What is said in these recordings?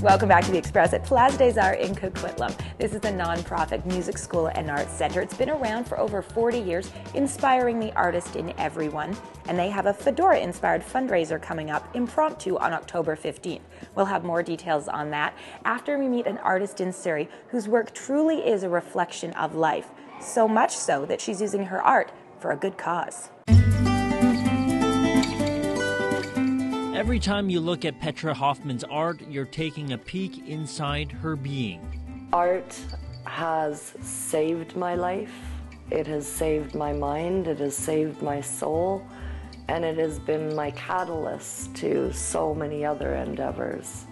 Welcome back to The Express at Plaza des Arts in Coquitlam. This is a non-profit music school and arts center. It's been around for over 40 years, inspiring the artist in everyone. And they have a fedora-inspired fundraiser coming up, impromptu, on October 15th. We'll have more details on that after we meet an artist in Surrey whose work truly is a reflection of life. So much so that she's using her art for a good cause. Every time you look at Petra Hoffman's art, you're taking a peek inside her being. Art has saved my life. It has saved my mind. It has saved my soul. And it has been my catalyst to so many other endeavors.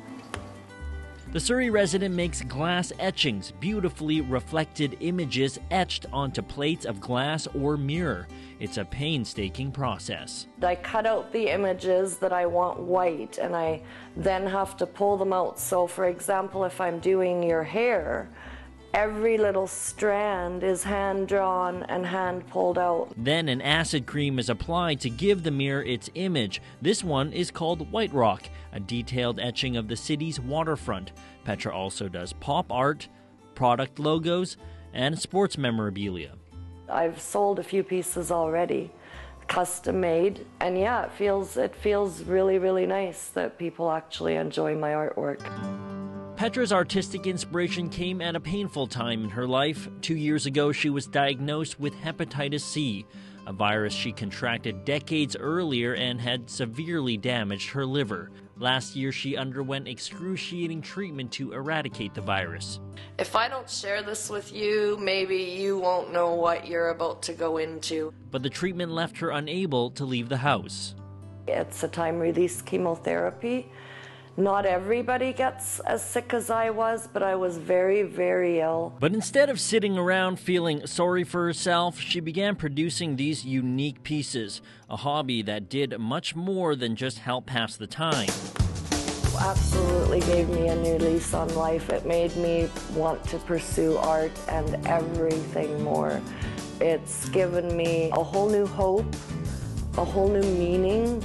The Surrey resident makes glass etchings, beautifully reflected images etched onto plates of glass or mirror. It's a painstaking process. I cut out the images that I want white, and I then have to pull them out. So for example, if I'm doing your hair, every little strand is hand-drawn and hand-pulled out. Then an acid cream is applied to give the mirror its image. This one is called White Rock, a detailed etching of the city's waterfront. Petra also does pop art, product logos, and sports memorabilia. I've sold a few pieces already, custom made, and yeah, it feels really, really nice that people actually enjoy my artwork. Petra's artistic inspiration came at a painful time in her life. 2 years ago, she was diagnosed with hepatitis C, a virus she contracted decades earlier and had severely damaged her liver. Last year, she underwent excruciating treatment to eradicate the virus. If I don't share this with you, maybe you won't know what you're about to go into. But the treatment left her unable to leave the house. It's a time-release chemotherapy. Not everybody gets as sick as I was, but I was very, very ill. But instead of sitting around feeling sorry for herself, she began producing these unique pieces, a hobby that did much more than just help pass the time. Absolutely gave me a new lease on life. It made me want to pursue art and everything more. It's given me a whole new hope, a whole new meaning.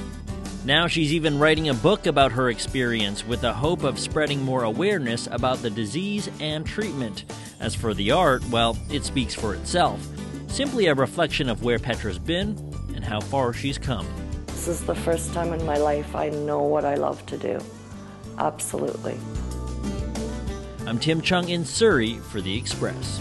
Now she's even writing a book about her experience with the hope of spreading more awareness about the disease and treatment. As for the art, well, it speaks for itself. Simply a reflection of where Petra's been and how far she's come. This is the first time in my life I know what I love to do. Absolutely. I'm Chung in Surrey for The Express.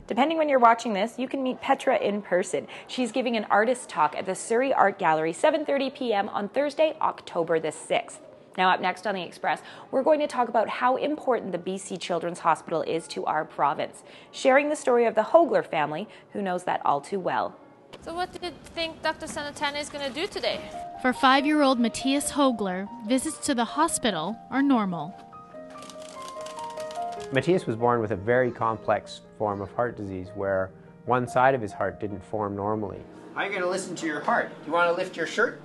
Depending when you're watching this, you can meet Petra in person. She's giving an artist talk at the Surrey Art Gallery, 7:30 p.m. on Thursday, October the 6th. Now up next on The Express, we're going to talk about how important the BC Children's Hospital is to our province, sharing the story of the Hogler family, who knows that all too well. So what did you think Dr. Sanatana is going to do today? For 5-year-old Matthias Hogler, visits to the hospital are normal. Matthias was born with a very complex form of heart disease where one side of his heart didn't form normally. How are you going to listen to your heart? Do you want to lift your shirt?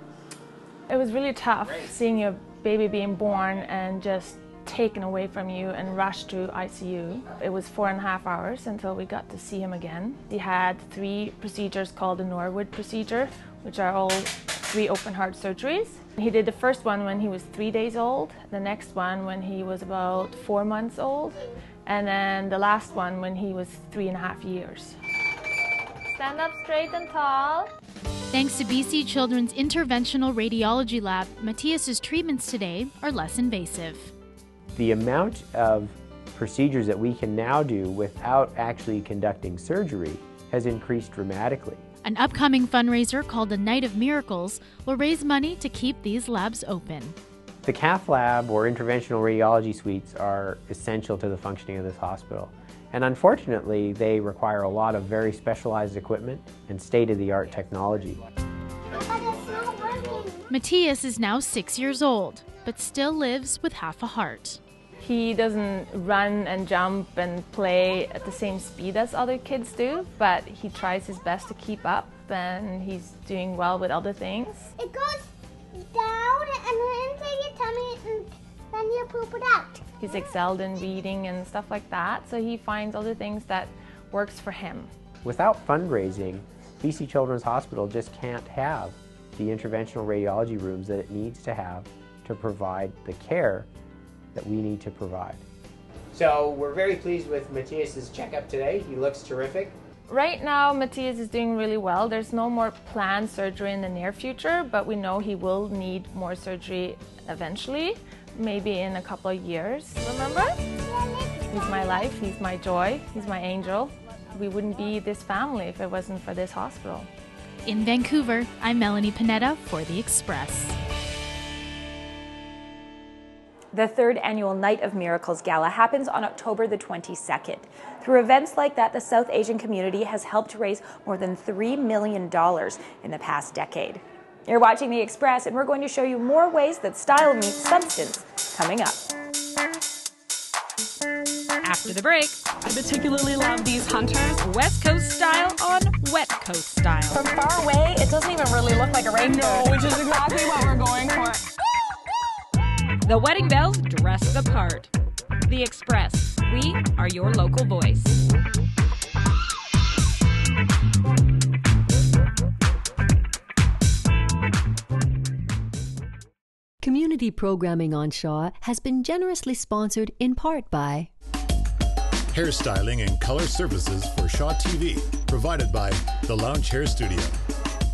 It was really tough seeing your baby being born and just taken away from you and rushed to ICU. It was 4.5 hours until we got to see him again. He had 3 procedures called the Norwood procedure, which are all 3 open heart surgeries. He did the first one when he was 3 days old, the next one when he was about 4 months old, and then the last one when he was 3.5 years. Stand up straight and tall. Thanks to BC Children's Interventional Radiology Lab, Matthias's treatments today are less invasive. The amount of procedures that we can now do without actually conducting surgery has increased dramatically. An upcoming fundraiser called the Night of Miracles will raise money to keep these labs open. The cath lab or interventional radiology suites are essential to the functioning of this hospital. And unfortunately, they require a lot of very specialized equipment and state-of-the-art technology. Matthias is now 6 years old, but still lives with half a heart. He doesn't run and jump and play at the same speed as other kids do, but he tries his best to keep up, and he's doing well with other things. It goes down and into your tummy and then you poop it out. He's excelled in reading and stuff like that, so he finds other things that works for him. Without fundraising, BC Children's Hospital just can't have the interventional radiology rooms that it needs to have to provide the care that we need to provide. So we're very pleased with Matthias's checkup today. He looks terrific. Right now, Matthias is doing really well. There's no more planned surgery in the near future, but we know he will need more surgery eventually, maybe in a couple of years. Remember? He's my life, he's my joy, he's my angel. We wouldn't be this family if it wasn't for this hospital. In Vancouver, I'm Melanie Pineda for The Express. The third annual Night of Miracles Gala happens on October the 22nd. Through events like that, the South Asian community has helped raise more than $3 million in the past decade. You're watching The Express, and we're going to show you more ways that style meets substance coming up. After the break, I particularly love these hunters. West Coast style on Wet Coast style. From far away, it doesn't even really look like a rainbow. No, which is exactly what we're going for. The Wedding Bells dress the part. The Express. We are your local voice. Community programming on Shaw has been generously sponsored in part by hairstyling and color services for Shaw TV, provided by the Lounge Hair Studio.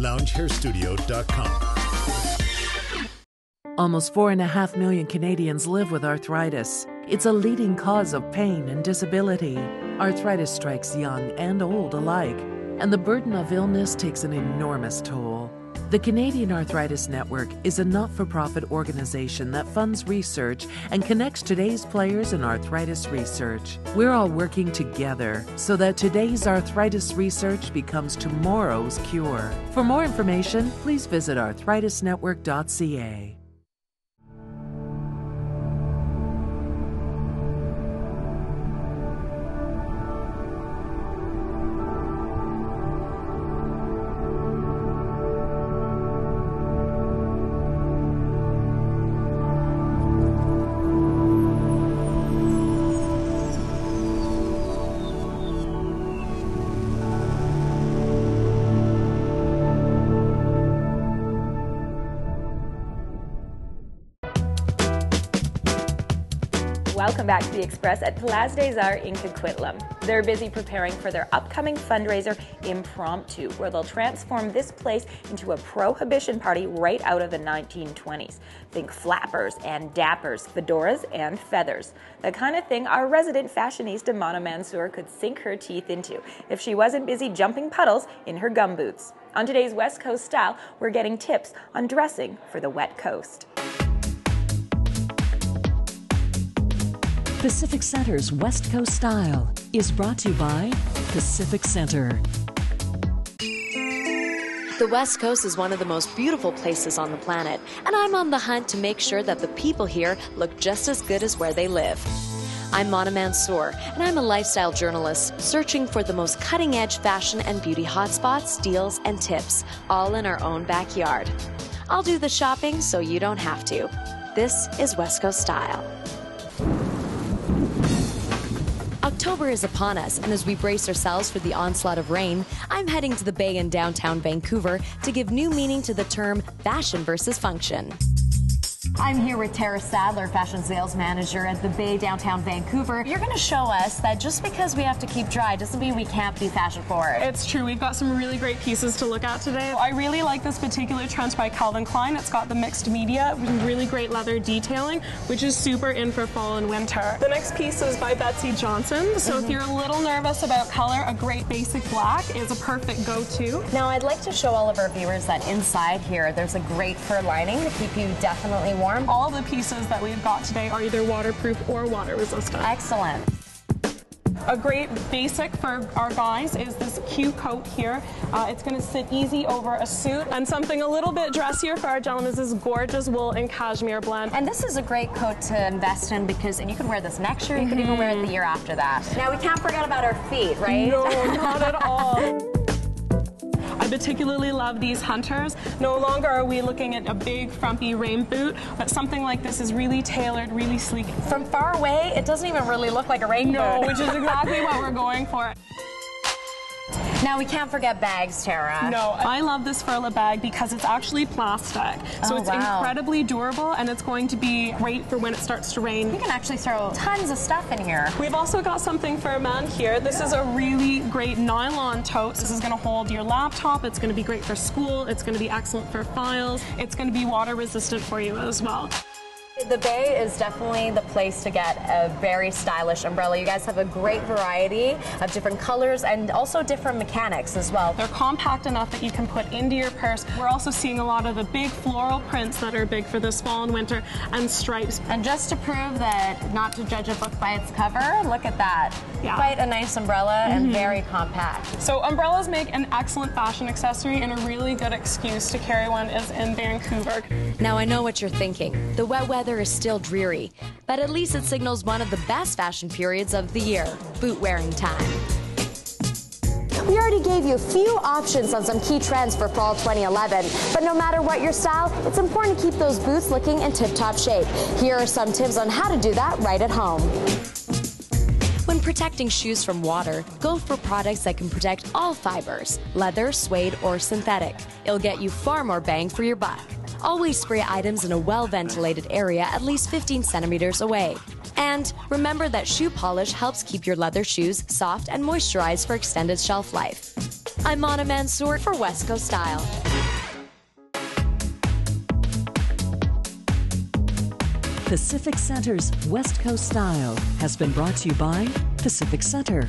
LoungeHairStudio.com. Almost 4.5 million Canadians live with arthritis. It's a leading cause of pain and disability. Arthritis strikes young and old alike, and the burden of illness takes an enormous toll. The Canadian Arthritis Network is a not-for-profit organization that funds research and connects today's players in arthritis research. We're all working together so that today's arthritis research becomes tomorrow's cure. For more information, please visit arthritisnetwork.ca. Welcome back to The Express at Place des Arts in Coquitlam. They're busy preparing for their upcoming fundraiser, Impromptu, where they'll transform this place into a prohibition party right out of the 1920s. Think flappers and dappers, fedoras and feathers. The kind of thing our resident fashionista Mona Mansour could sink her teeth into if she wasn't busy jumping puddles in her gumboots. On today's West Coast Style, we're getting tips on dressing for the wet coast. Pacific Center's West Coast Style is brought to you by Pacific Center. The West Coast is one of the most beautiful places on the planet, and I'm on the hunt to make sure that the people here look just as good as where they live. I'm Mona Mansour, and I'm a lifestyle journalist searching for the most cutting-edge fashion and beauty hotspots, deals, and tips, all in our own backyard. I'll do the shopping so you don't have to. This is West Coast Style. October is upon us, and as we brace ourselves for the onslaught of rain, I'm heading to the Bay in downtown Vancouver to give new meaning to the term fashion versus function. I'm here with Tara Sadler, fashion sales manager at the Bay downtown Vancouver. You're going to show us that just because we have to keep dry doesn't mean we can't be fashion forward. It's true. We've got some really great pieces to look at today. I really like this particular trend by Calvin Klein. It's got the mixed media with really great leather detailing, which is super in for fall and winter. The next piece is by Betsy Johnson. So if you're a little nervous about color, a great basic black is a perfect go-to. Now I'd like to show all of our viewers that inside here there's a great fur lining to keep you definitely warm. All the pieces that we've got today are either waterproof or water resistant. Excellent. A great basic for our guys is this Q coat here. It's going to sit easy over a suit. And something a little bit dressier for our gentlemen is this gorgeous wool and cashmere blend. And this is a great coat to invest in because you can wear this next year, you could even wear it the year after that. Now we can't forget about our feet, right? No, not at all. I particularly love these hunters. No longer are we looking at a big frumpy rain boot, but something like this is really tailored, really sleek. From far away, it doesn't even really look like a rain boot. No, which is exactly what we're going for. Now we can't forget bags, Tara. No, I love this Furla bag because it's actually plastic. So it's incredibly durable, and it's going to be great for when it starts to rain. You can actually throw tons of stuff in here. We've also got something for a man here. This is a really great nylon tote. This is going to hold your laptop. It's going to be great for school. It's going to be excellent for files. It's going to be water resistant for you as well. The Bay is definitely the place to get a very stylish umbrella. You guys have a great variety of different colors and also different mechanics as well. They're compact enough that you can put into your purse. We're also seeing a lot of the big floral prints that are big for this fall and winter, and stripes. And just to prove that not to judge a book by its cover, look at that. Yeah. Quite a nice umbrella and very compact. So umbrellas make an excellent fashion accessory, and a really good excuse to carry one is in Vancouver. Now I know what you're thinking. The wet weather is still dreary, but at least it signals one of the best fashion periods of the year, boot wearing time. We already gave you a few options on some key trends for fall 2011, but no matter what your style, it's important to keep those boots looking in tip-top shape. Here are some tips on how to do that right at home. When protecting shoes from water, go for products that can protect all fibers, leather, suede, or synthetic. It'll get you far more bang for your buck. Always spray items in a well-ventilated area at least 15 centimeters away. And remember that shoe polish helps keep your leather shoes soft and moisturized for extended shelf life. I'm Mansour for West Coast Style. Pacific Center's West Coast Style has been brought to you by Pacific Center.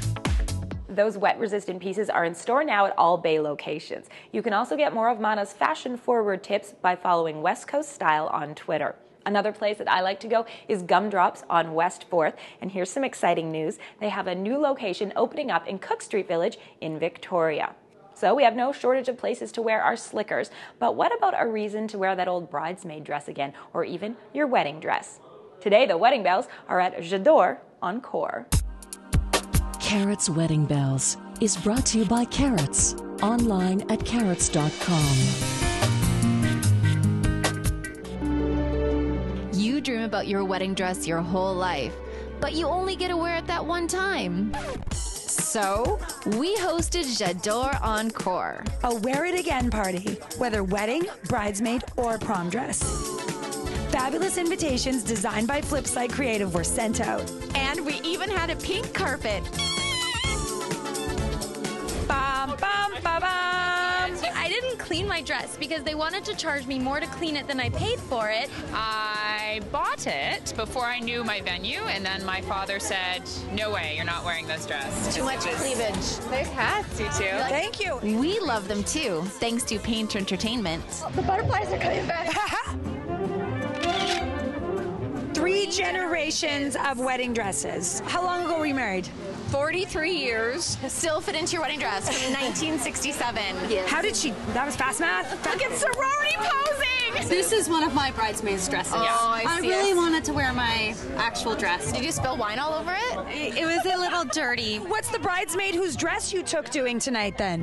Those wet-resistant pieces are in store now at all Bay locations. You can also get more of Mana's fashion-forward tips by following West Coast Style on Twitter. Another place that I like to go is Gumdrops on West 4th. And here's some exciting news. They have a new location opening up in Cook Street Village in Victoria. So we have no shortage of places to wear our slickers. But what about a reason to wear that old bridesmaid dress again, or even your wedding dress? Today, the wedding bells are at J'adore Encore. Carrots Wedding Bells is brought to you by Carrots, online at carrots.com. You dream about your wedding dress your whole life, but you only get to wear it that one time. So, we hosted J'adore Encore, a wear it again party, whether wedding, bridesmaid, or prom dress. Fabulous invitations designed by Flipside Creative were sent out. And we even had a pink carpet. Bum, bum, ba, bum. I didn't clean my dress because they wanted to charge me more to clean it than I paid for it. I bought it before I knew my venue, and then my father said, no way, you're not wearing this dress. Too much cleavage. They've had to, too. Thank you. We love them, too, thanks to Painter Entertainment. The butterflies are coming back. 3 generations of wedding dresses. How long ago were you married? 43 years. Still fit into your wedding dress from 1967. Yes. How did she? That was fast math. Look at sorority posing. This is one of my bridesmaids' dresses. Oh, I really wanted to wear my actual dress. Did you spill wine all over it? It was a little dirty. What's the bridesmaid whose dress you took doing tonight then?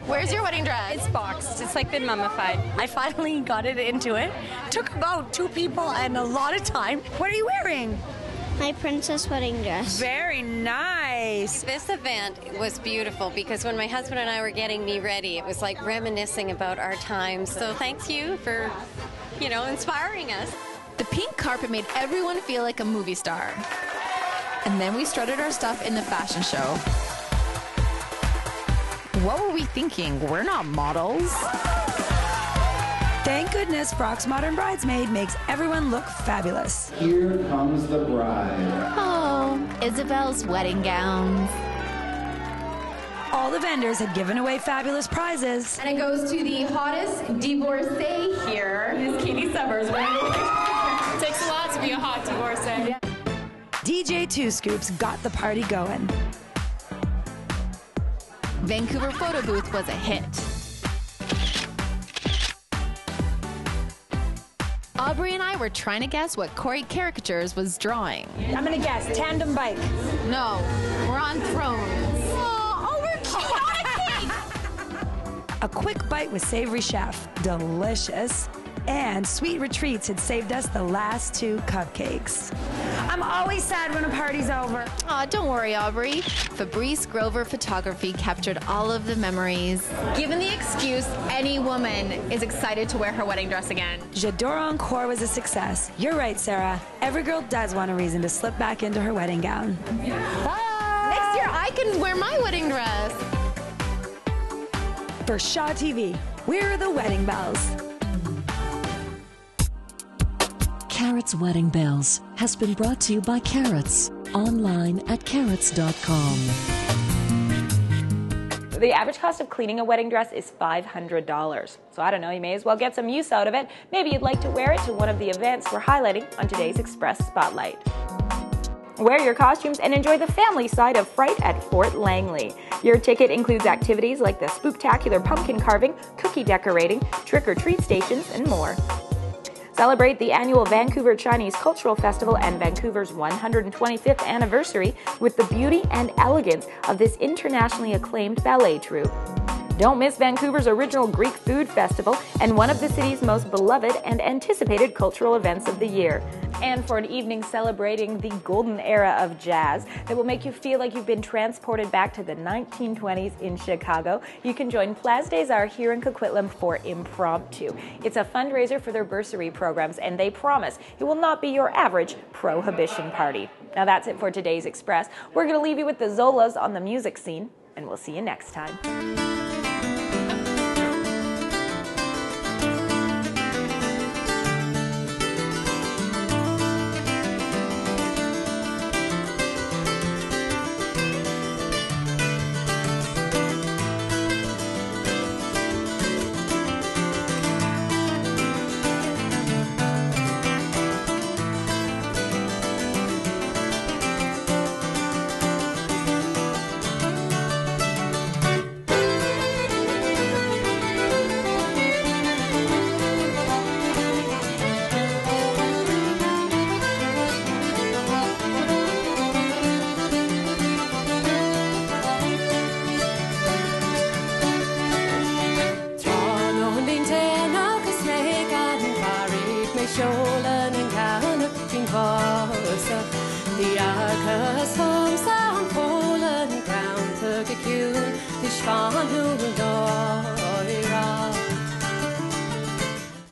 Where's your wedding dress? It's boxed. It's like been mummified. I finally got it into it. Took about 2 people and a lot of time. What are you wearing? My princess wedding dress. Very nice. This event was beautiful because when my husband and I were getting me ready, it was like reminiscing about our times. So thanks you for, inspiring us. The pink carpet made everyone feel like a movie star. And then we strutted our stuff in the fashion show. What were we thinking? We're not models. Thank goodness Brock's Modern Bridesmaid makes everyone look fabulous. Here comes the bride. Oh, Isabel's wedding gowns. All the vendors had given away fabulous prizes. And it goes to the hottest divorcee here, Miss Katie Summers. It takes a lot to be a hot divorcee. DJ Two Scoops got the party going. Vancouver photo booth was a hit. Aubrey and I were trying to guess what Corey Caricatures was drawing. I'm gonna guess, tandem bike. No, we're on thrones. Oh, we're cute. A quick bite with Savory Chef, delicious. And Sweet Retreats had saved us the last 2 cupcakes. I'm always sad when a party's over. Aw, don't worry, Aubrey. Fabrice Grover Photography captured all of the memories. Given the excuse, any woman is excited to wear her wedding dress again. J'adore Encore was a success. You're right, Sarah. Every girl does want a reason to slip back into her wedding gown. Next year, I can wear my wedding dress. For Shaw TV, we're the Wedding Bells. Carrots Wedding Bells has been brought to you by Carrots, online at carrots.com. The average cost of cleaning a wedding dress is $500. So I don't know, you may as well get some use out of it. Maybe you'd like to wear it to one of the events we're highlighting on today's Express Spotlight. Wear your costumes and enjoy the family side of Fright at Fort Langley. Your ticket includes activities like the spooktacular pumpkin carving, cookie decorating, trick-or-treat stations, and more. Celebrate the annual Vancouver Chinese Cultural Festival and Vancouver's 125th anniversary with the beauty and elegance of this internationally acclaimed ballet troupe. Don't miss Vancouver's original Greek food festival and one of the city's most beloved and anticipated cultural events of the year. And for an evening celebrating the golden era of jazz that will make you feel like you've been transported back to the 1920s in Chicago, you can join Place des Arts here in Coquitlam for Impromptu. It's a fundraiser for their bursary programs, and they promise it will not be your average prohibition party. Now that's it for today's Express. We're going to leave you with the Zolas on the music scene, and we'll see you next time. Show